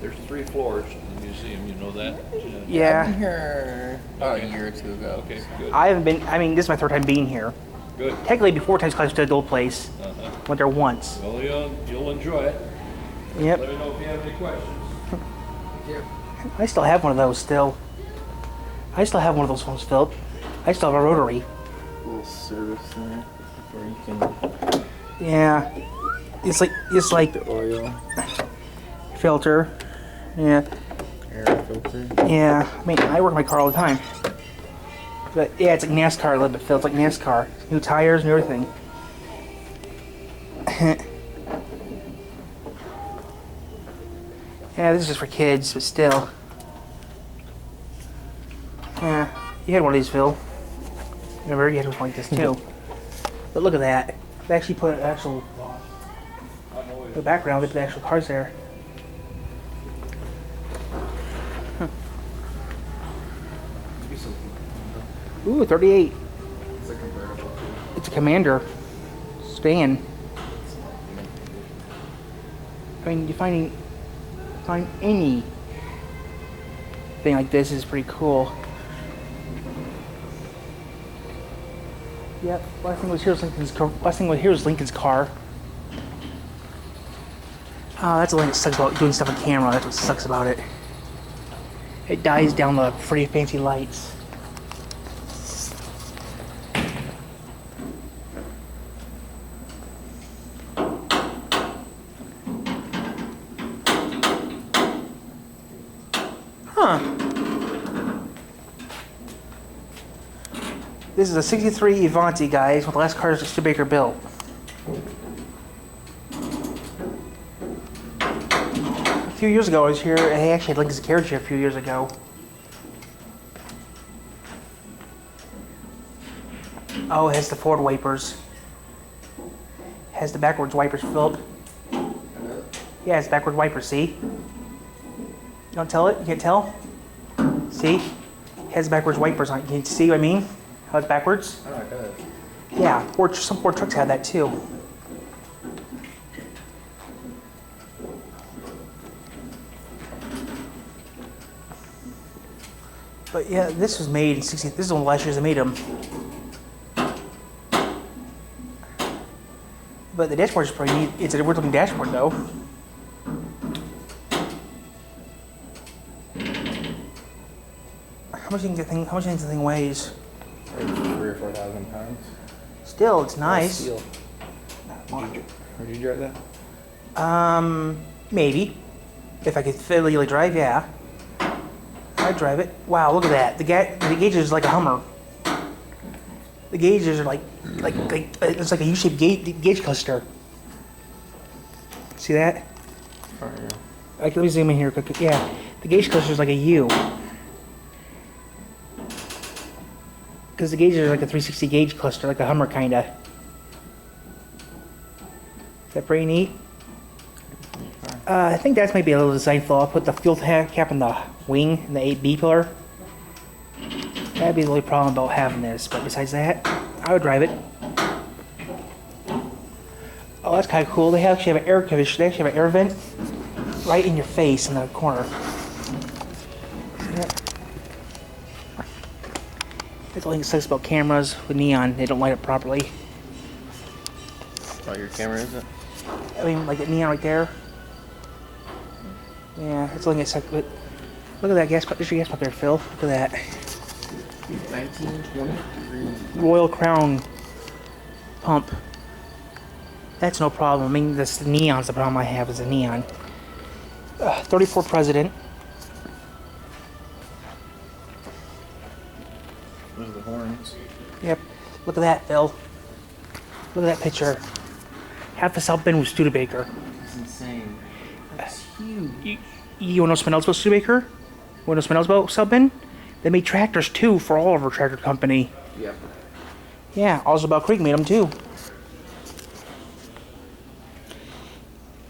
There's 3 floors to the museum, you know that? Yeah. I've been here about Okay. a year or two ago. Okay, good. I haven't been. I mean, this is my third time being here. Good. Technically, before times I stood at the old place. Uh-huh. Went there once. Well, you'll enjoy it. Yep. Let me know if you have any questions. I still have one of those still. I still have one of those phones, Philip. I still have a rotary. Little service center where you can Yeah. It's like the oil, filter. Yeah. air filter. Yeah. I mean, I work on my car all the time. But yeah, it's like NASCAR a little bit, Phil. It's like NASCAR. New tires and everything. Yeah, this is just for kids, but still. Yeah, you had one of these, Phil. Remember, you had one like this too. But look at that. They actually put an actual the background. They put the actual cars there. Ooh, 38. It's a convertible. It's a Commander sedan. I mean, you find any thing like this is pretty cool. Yep. Last thing was here's Lincoln's car. Last thing was here's Lincoln's car. Oh, that's the thing that sucks about doing stuff on camera. That's what sucks about it. It dies down the pretty fancy lights. Huh. This is a 63 Avanti, guys, with the last car Studebaker built. A few years ago, I was here, and I actually had Lincoln's carriage here a few years ago. Oh, it has the forward wipers. Has the backwards wipers, Philip. Yeah, it's backward wipers, see? You don't tell it? You can't tell? See? It has backwards wipers on it. Can you see what I mean? How it's backwards? Oh, good. Yeah, some Ford trucks have that too. But yeah, this was made in 60. This is one of the last years I made them. But the dashboard is pretty neat. It's a weird looking dashboard though. How much do you think the thing weighs? Like 3,000 or 4,000 pounds. Still, it's nice. Steel. Would you drive that? Maybe. If I could legally drive, yeah. I'd drive it. Wow, look at that. The gauges is like a Hummer. The gauges are like it's like a U-shaped gauge cluster. See that? Oh, yeah. Like, let me zoom in here quick. Yeah, the gauge cluster is like a U. Because the gauges are like a 360 gauge cluster, like a Hummer kinda. Is that pretty neat? I think that's maybe a little design flaw. I'll put the fuel cap in the wing and the 8B pillar. That'd be the only problem about having this, but besides that, I would drive it. Oh, that's kind of cool. They actually have an air conditioner. They actually have an air vent right in your face in the corner. Yep. That's the only thing that sucks about cameras with neon. They don't light up properly. Oh, your camera is it? I mean, like the neon right there. Yeah, it's only a sec. Look at that gas pump. There's your gas pump there, Phil. Look at that. 1923. Royal Crown pump. That's no problem. I mean, this neon's the problem I have is the neon. 34 President. Those are the horns. Yep. Look at that, Phil. Look at that picture. Half the South Bend was Studebaker. That's insane. That's huge. You want to know something else about Studebaker? You want to know something else about South Bend? They made tractors too for all of our tractor company. Yep. Yeah, Oswald Creek made them too.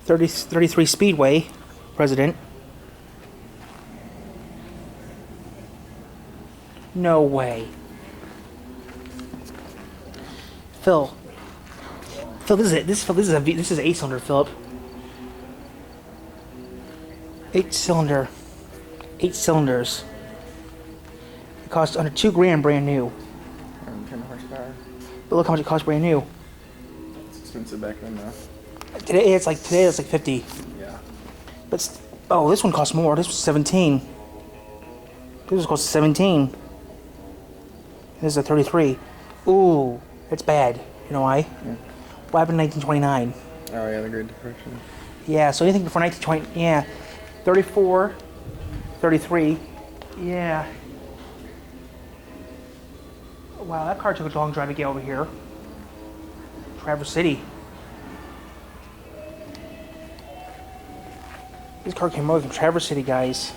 33 Speedway, President. No way. Phil, this is it. This is an 8-cylinder, Philip. 8-cylinder. 8 cylinders. It costs under $2,000 brand new. 110 horsepower. But look how much it costs brand new. It's expensive back then, though. Today it's like 50. Yeah. But oh, this one costs more. This was 17. This was cost 17. This is a 33. Ooh, it's bad. You know why? Yeah. What happened in 1929? Oh yeah, the Great Depression. Yeah, so anything before 1920, yeah. 34, 33, yeah. Wow, that car took a long drive to get over here. Traverse City. This car came over from Traverse City, guys.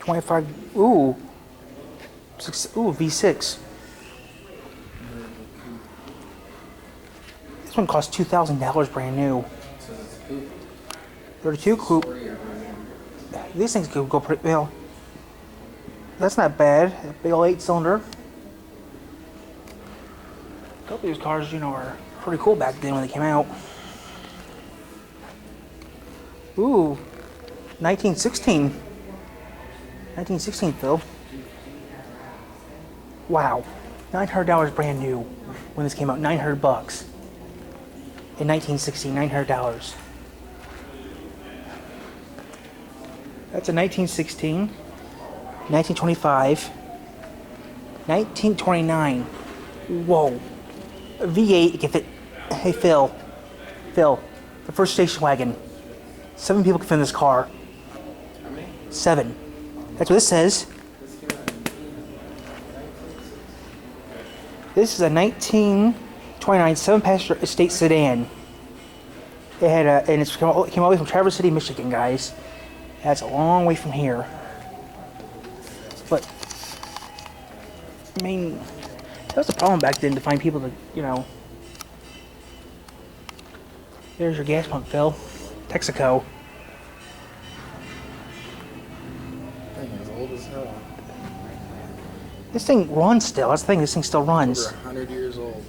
$25, ooh. Ooh, V6. This one cost $2,000 brand new. 32 coupe. These things could go pretty well. That's not bad. A big old 8-cylinder. A couple of these cars, you know, are pretty cool back then when they came out. Ooh, 1916. 1916, Phil. Wow, $900 brand new when this came out. $900 in 1960. $900. That's a 1916, 1925, 1929. Whoa, a V8. It can fit. Hey, Phil, the first station wagon. 7 people can fit in this car. How many? 7. That's what this says. This is a 1929 7-passenger estate sedan. It had a, and it came all the way from Traverse City, Michigan, guys. That's a long way from here. But I mean, that was the problem back then, to find people to, you know. There's your gas pump, Phil. Texaco. That thing is old as hell. This thing runs still. That's the thing. This thing still runs. Over 100 years old.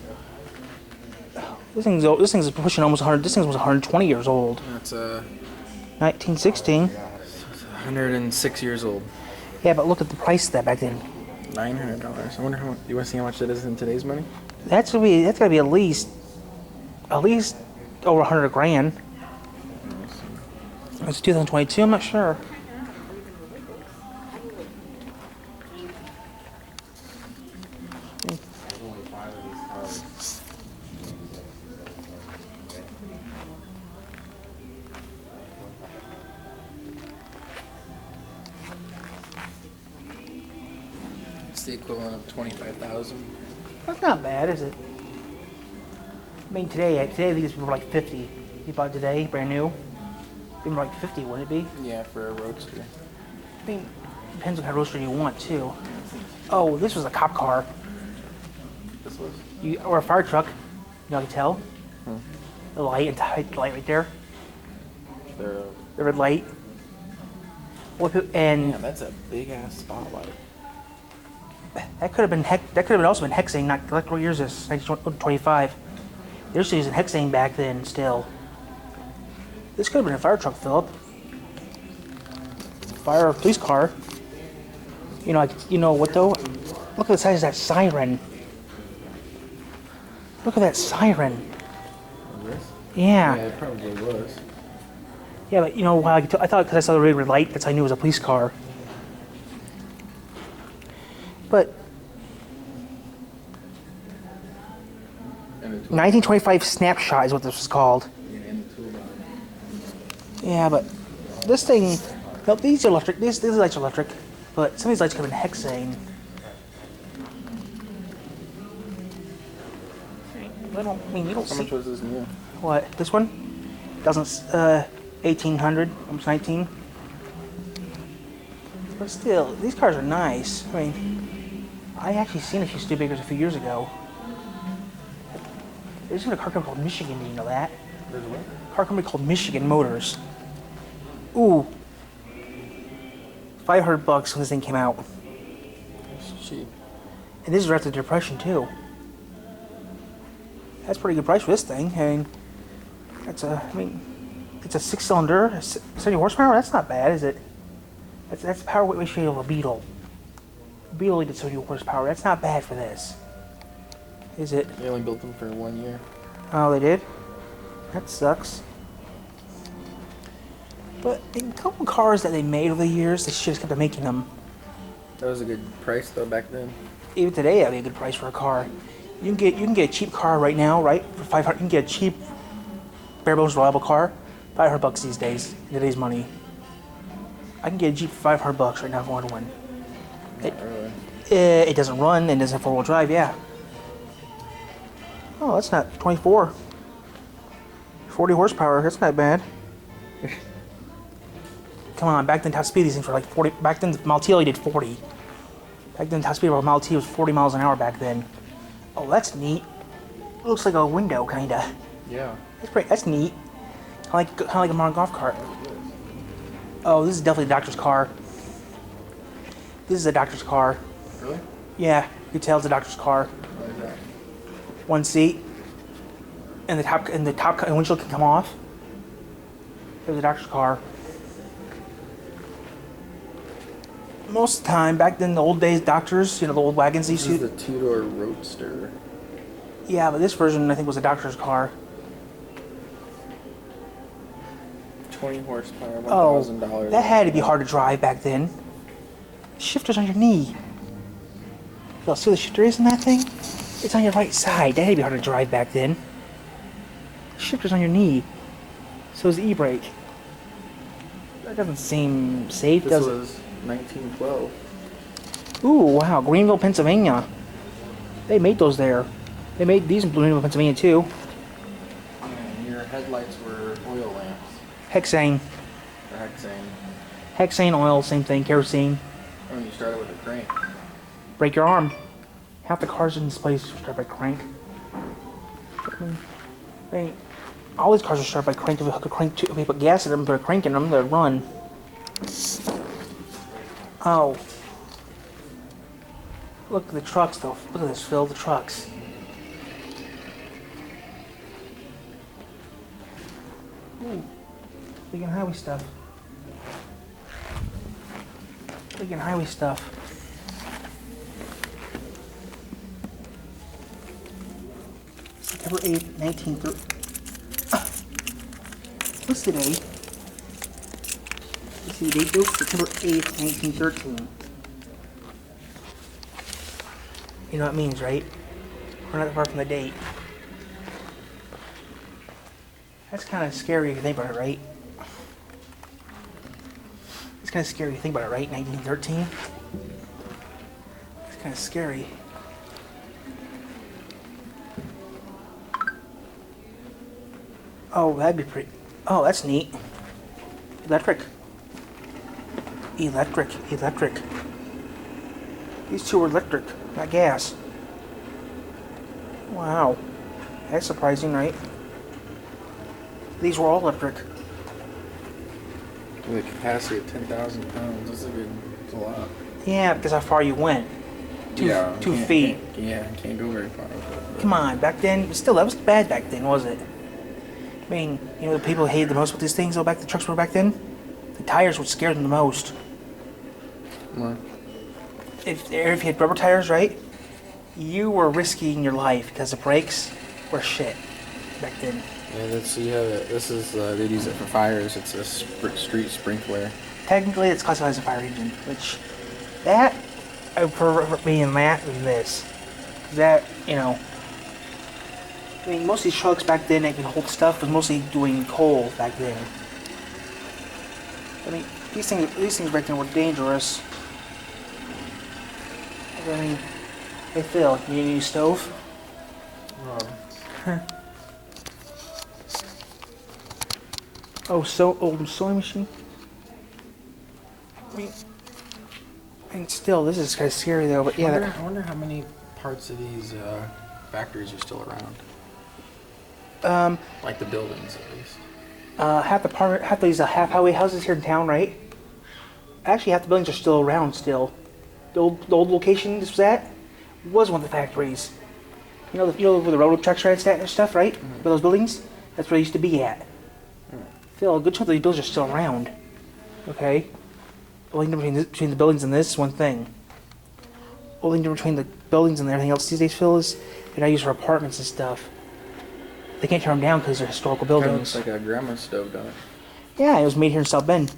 This thing's old. This thing's pushing almost 100. This thing was 120 years old. That's 1916. 106 years old. Yeah, but look at the price of that back then. $900. I wonder how much. You want to see how much that is in today's money? That's gotta be at least over 100 grand. It's 2022. I'm not sure. It's the equivalent of 25,000. That's not bad, is it? I mean, today I think these were like 50. You bought it today, brand new. It'd be like 50, wouldn't it be? Yeah, for a roadster. I mean, depends what kind of roadster you want too. Oh, this was a cop car. This was? Or a fire truck. You know, I can tell. The light and the light right there. They're, The red light. And man, that's a big ass spotlight. that could have also been hexane. Not like what year is this? 1925. They're still using hexane back then. Still, this could have been a fire truck, Philip. Fire or police car. You know, like, you know what though? Look at the size of that siren. Look at that siren. This? Yeah. Yeah, it probably was. Yeah, but you know, I thought because I saw the red light, that's how I knew it was a police car. But And a 1925 snapshot is what this was called. and the toolbox. Yeah, but this thing, no, these are electric. These lights are electric, but some of these lights come in hexane. I mean, you don't How see much was this new? what this one doesn't. 1800, almost 19. But still, these cars are nice. I mean, I actually seen a few Studebakers a few years ago. There's even a car company called Michigan. Do you know that? There's what? Car company called Michigan Motors. Ooh, $500 when this thing came out. It's cheap. And this is right after the Depression too. That's a pretty good price for this thing. I mean, I mean, it's a 6-cylinder, 70 horsepower. That's not bad, is it? That's the power weight ratio of a Beetle. A Beetle did 70 horsepower. That's not bad for this, is it? They only built them for 1 year. Oh, they did? That sucks. But in a couple cars that they made over the years, they should have kept making them. That was a good price though back then. Even today, that'd be a good price for a car. You can get a cheap car right now, right? For 500, you can get a cheap, bare bones reliable car, $500 these days. In today's money, I can get a Jeep for $500 right now if I want one. Not really. It doesn't run and doesn't have 4-wheel drive. Yeah. Oh, that's not 24. 40 horsepower. That's not bad. Come on, back then top speed these things were like 40. Back then the Model T only did 40. Back then top speed of a Model T was 40 miles an hour back then. Oh, that's neat. It looks like a window, kinda. Yeah. That's great. That's neat. Kind of like a modern golf cart. Oh, this is definitely a doctor's car. This is a doctor's car. Really? Yeah, you can tell it's a doctor's car. Why is that? One seat, and the top windshield can come off. It was a doctor's car. Most of the time, back then, the old days, doctors, the old wagons This used is to. the two-door Roadster. Yeah, but this version I think was a doctor's car. 20 horsepower, Oh, $1,000. that had to be hard to drive back then. Shifter's on your knee. Y'all see what the shifter is in that thing? It's on your right side. That had to be hard to drive back then. Shifter's on your knee. So is the e-brake. That doesn't seem safe, This does it? was 1912. Ooh, wow, Greenville, Pennsylvania. They made those there. They made these in Greenville, Pennsylvania too. And your headlights were oil lamps. Hexane. Or hexane. Hexane oil, same thing, kerosene. And you started with a crank. Break your arm. Half the cars in this place start by crank. I mean, all these cars are started by crank. If you hook a crank to, if you put gas in them, put a crank in them, they'll run. Oh. Look at the trucks though. Look at this, Phil, the trucks. Ooh. Big and highway stuff. Big and highway stuff. September 8th, 1913. What's today? Let's see the date though. September 8th, 1913. You know what it means, right? We're not that far from the date. That's kind of scary if you think about it, right? It's kind of scary if you think about it, right? 1913. It's kind of scary. Oh, that'd be pretty. Oh, that's neat. Electric. Electric. Electric. These two are electric, not gas. Wow. That's surprising, right? These were all electric. With a capacity of 10,000 pounds. That's a lot. Yeah, because how far you went. Two feet. Can't go very far. Come on, back then, still, that was bad back then, was it? I mean, the people hated the most with these things, though, the trucks were back then? The tires would scare them the most. What? If you had rubber tires, right, you were risking your life because the brakes were shit back then. Yeah, this is, they'd use it for fires. It's a street sprinkler. Technically, it's classified as a fire engine, which, that, I prefer being that than this. That, I mean, most of these trucks back then that can hold stuff was mostly doing coal back then. I mean, these things back then were dangerous. I mean, hey Phil, you need a new stove? Oh, old sewing machine? I mean, still, this is kind of scary though, but yeah. I wonder how many parts of these factories are still around. Like the buildings, at least. Half these half highway houses here in town, right? Actually, half the buildings are still around still. The old location this was at was one of the factories. You know where the railroad tracks are and stuff, right? Mm-hmm. Where those buildings? That's where it used to be at. Phil, a good chunk of these buildings are still around. Okay? The only difference between the buildings and this is one thing. The only difference between the buildings and everything else these days, Phil, is they're not used for apartments and stuff. They can't tear them down because they're historical Kinda buildings. looks like a grandma's stove, don't it? Yeah, it was made here in South Bend.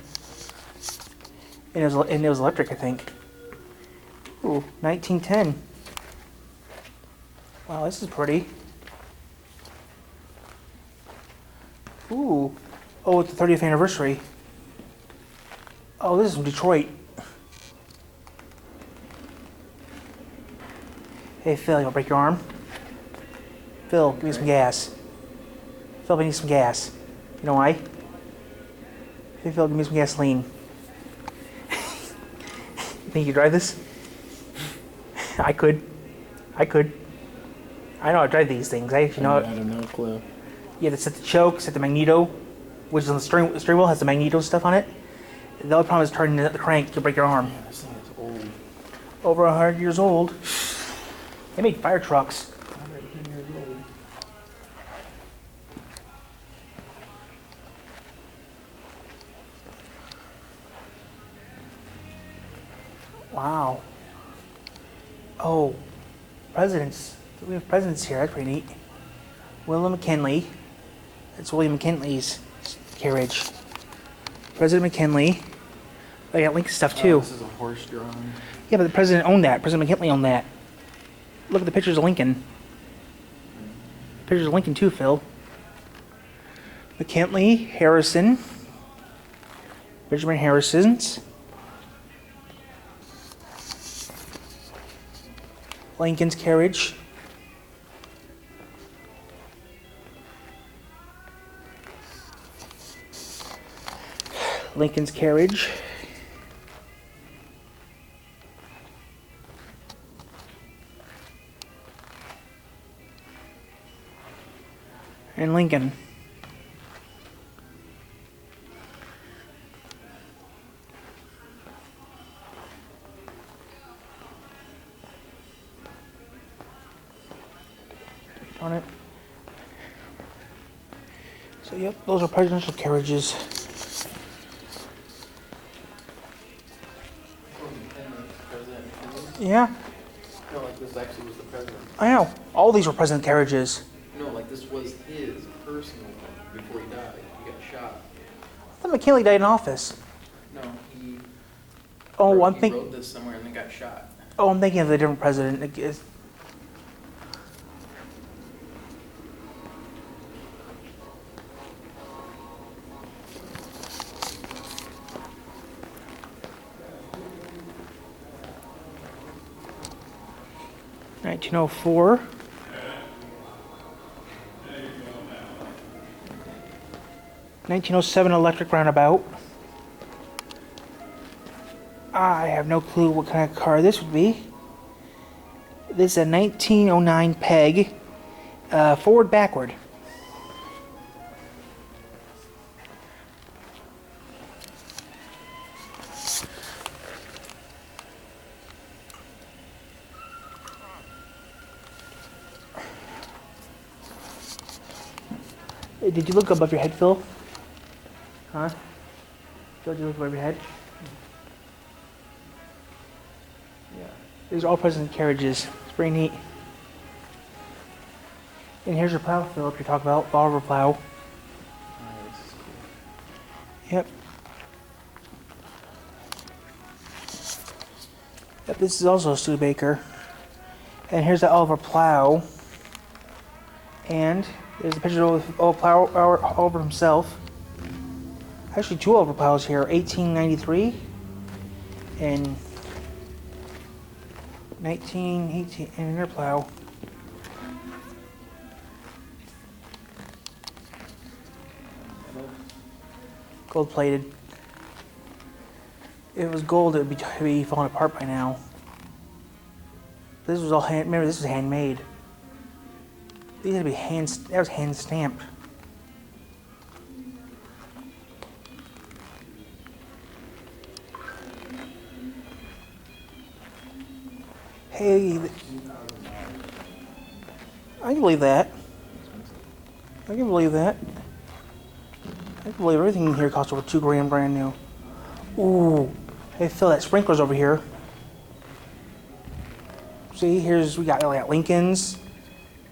And it was electric, I think. Ooh, 1910. Wow, this is pretty. Ooh. Oh, it's the 30th anniversary. Oh, this is from Detroit. Hey, Phil, you want to break your arm? Phil, give me some gas. Phil, I need some gas. You know why? Hey, Phil, give me some gasoline. You think you drive this? I could. I know how to drive these things. I actually know. I have no clue. You have to set the choke, set the magneto, which is on the steering wheel, has the magneto stuff on it. The other problem is turning the crank to break your arm. Man, this thing is old. Over 100 years old. They made fire trucks. 110 years old. Wow. Oh, presidents. We have presidents here. That's pretty neat. William McKinley. That's William McKinley's carriage. President McKinley. They got Lincoln stuff too. Oh, this is a horse drawing. Yeah, but the president owned that. President McKinley owned that. Look at the pictures of Lincoln. Pictures of Lincoln too, Phil. McKinley, Harrison, Benjamin Harrison's, Lincoln's carriage. Lincoln's carriage. And Lincoln. On it. So yep, those are presidential carriages. Yeah, No, like this actually was the president. I know. All these were president carriages. No, like this was his personal one before he died. He got shot. I thought McKinley died in office. No, he. Oh, wrote, I'm he thinking. wrote this somewhere and then got shot. Oh, I'm thinking of a different president. It is- $1904. $1907 electric roundabout. I have no clue what kind of car this would be. This is a 1909 Peg, forward backward. Hey, did you look above your head, Phil? Huh? Phil, did you look above your head? Yeah. These are all president carriages. It's pretty neat. And here's your plow, Phil, if you're talking about Oliver plow. Oh, this is cool. Yep. Yep, this is also a Studebaker. And here's the Oliver plow. And there's a picture of Oliver himself. Actually, two Oliver plows here, 1893 and 1918, and another plow. Gold plated. If it was gold, it would be falling apart by now. This was all remember, this was handmade. These had to be that was hand stamped. Hey, I can believe that. I can believe that. I can believe everything in here costs over $2 grand brand new. Ooh, hey Phil, that sprinkler's over here. See, we got Lincoln's,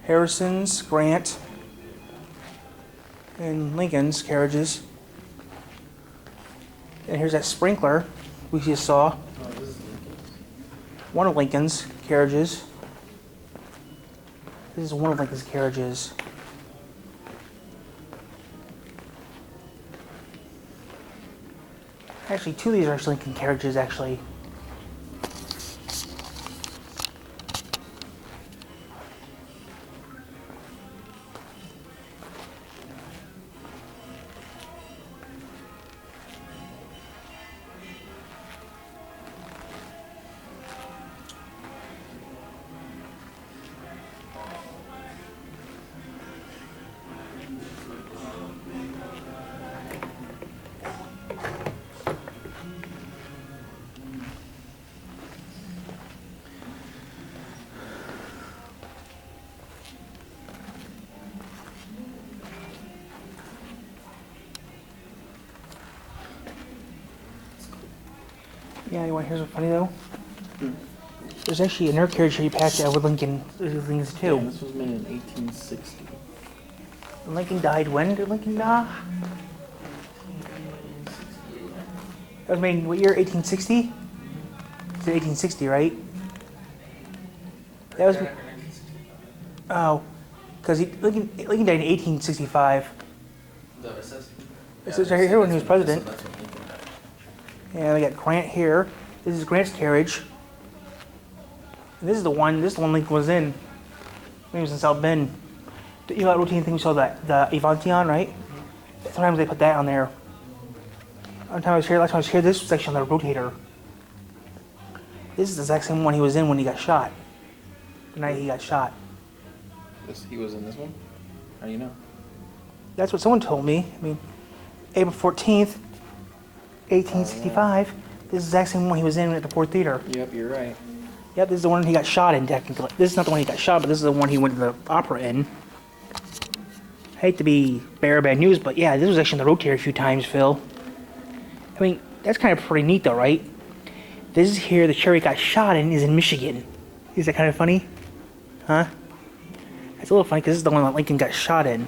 Harrison's, Grant, and Lincoln's carriages. And here's that sprinkler we just saw. Oh, this is Lincoln. One of Lincoln's carriages. This is one of Lincoln's carriages. Actually, two of these are actually Lincoln carriages, actually. Yeah, you want to hear something funny though? There's actually an air carriage here you packed out with Lincoln's too. Yeah, this was made in 1860. Lincoln died when? Did Lincoln die? That was made in what year? 1860? It's 1860, right? That was. Oh, because Lincoln died in 1865. It says right here when he was president. Yeah, we got Grant here. This is Grant's carriage. And this is the one Lincoln was in. When he was in South Bend. You know that routine thing we saw, the Evantion, right? Sometimes they put that on there. Last time I was here, this was actually on the rotator. This is the exact same one he was in when he got shot. The night he got shot. He was in this one? How do you know? That's what someone told me. I mean, April 14th, 1865. This is the exact same one he was in at the Ford Theater. Yep, you're right. Yep, this is the one he got shot in, technically. This is not the one he got shot, but this is the one he went to the opera in. I hate to be bearer of bad news, but yeah, this was actually on the rotator a few times, Phil. I mean, that's kind of pretty neat, though, right? This is here, the chair he got shot in is in Michigan. Is that kind of funny? Huh? It's a little funny because this is the one that Lincoln got shot in.